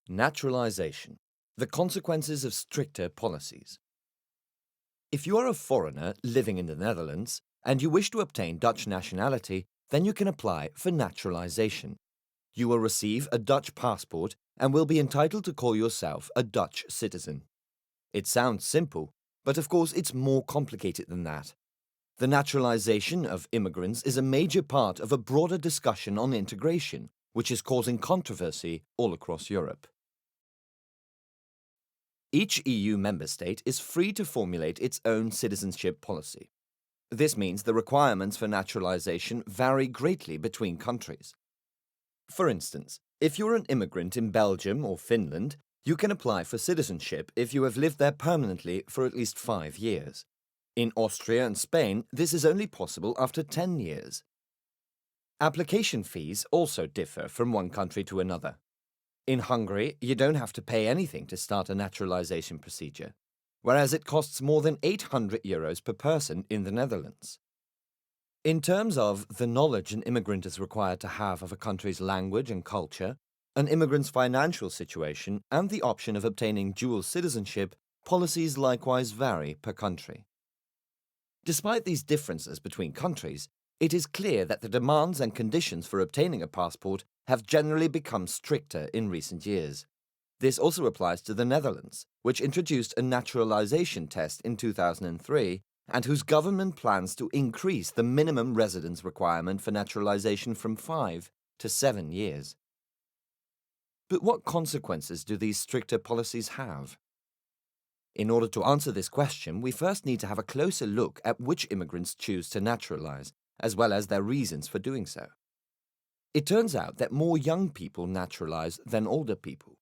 Naturalisation. The consequences of stricter policies. If you are a foreigner living in the Netherlands and you wish to obtain Dutch nationality, then you can apply for naturalisation. You will receive a Dutch passport and will be entitled to call yourself a Dutch citizen. It sounds simple, but of course it's more complicated than that. The naturalisation of immigrants is a major part of a broader discussion on integration, which is causing controversy all across Europe. Each EU member state is free to formulate its own citizenship policy. This means the requirements for naturalisation vary greatly between countries. For instance, if you're an immigrant in Belgium or Finland, you can apply for citizenship if you have lived there permanently for at least 5 years. In Austria and Spain, this is only possible after 10 years. Application fees also differ from one country to another. In Hungary, you don't have to pay anything to start a naturalisation procedure, whereas it costs more than €800 per person in the Netherlands. In terms of the knowledge an immigrant is required to have of a country's language and culture, an immigrant's financial situation, and the option of obtaining dual citizenship, policies likewise vary per country. Despite these differences between countries, it is clear that the demands and conditions for obtaining a passport have generally become stricter in recent years. This also applies to the Netherlands, which introduced a naturalisation test in 2003 and whose government plans to increase the minimum residence requirement for naturalisation from 5 to 7 years. But what consequences do these stricter policies have? In order to answer this question, we first need to have a closer look at which immigrants choose to naturalise, as well as their reasons for doing so. It turns out that more young people naturalise than older people,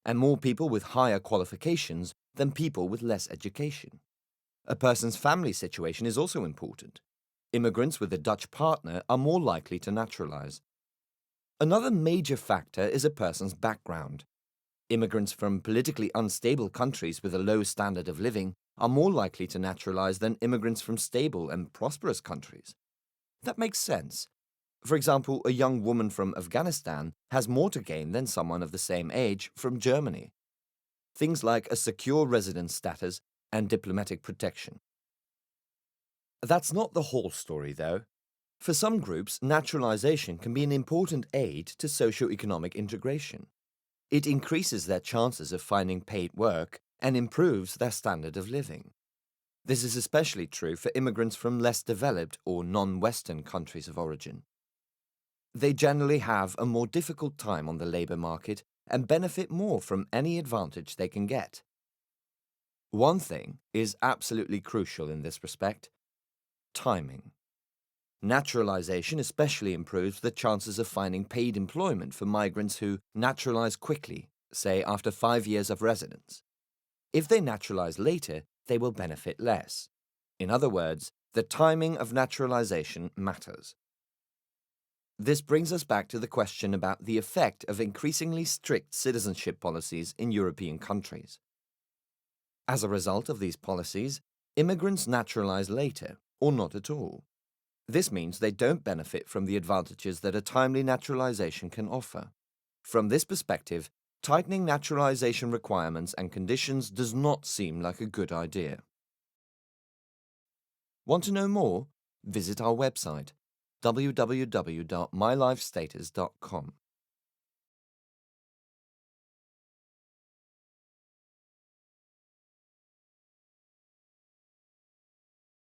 and more people with higher qualifications than people with less education. A person's family situation is also important. Immigrants with a Dutch partner are more likely to naturalise. Another major factor is a person's background. Immigrants from politically unstable countries with a low standard of living are more likely to naturalise than immigrants from stable and prosperous countries. That makes sense. For example, a young woman from Afghanistan has more to gain than someone of the same age from Germany. Things like a secure residence status and diplomatic protection. That's not the whole story, though. For some groups, naturalisation can be an important aid to socio-economic integration. It increases their chances of finding paid work and improves their standard of living. This is especially true for immigrants from less developed or non-Western countries of origin. They generally have a more difficult time on the labour market and benefit more from any advantage they can get. One thing is absolutely crucial in this respect: timing. Naturalisation especially improves the chances of finding paid employment for migrants who naturalise quickly, say after 5 years of residence. If they naturalise later, they will benefit less. In other words, the timing of naturalisation matters. This brings us back to the question about the effect of increasingly strict citizenship policies in European countries. As a result of these policies, immigrants naturalise later, or not at all. This means they don't benefit from the advantages that a timely naturalisation can offer. From this perspective, tightening naturalisation requirements and conditions does not seem like a good idea. Want to know more? Visit our website www.MiLifeStatus.com.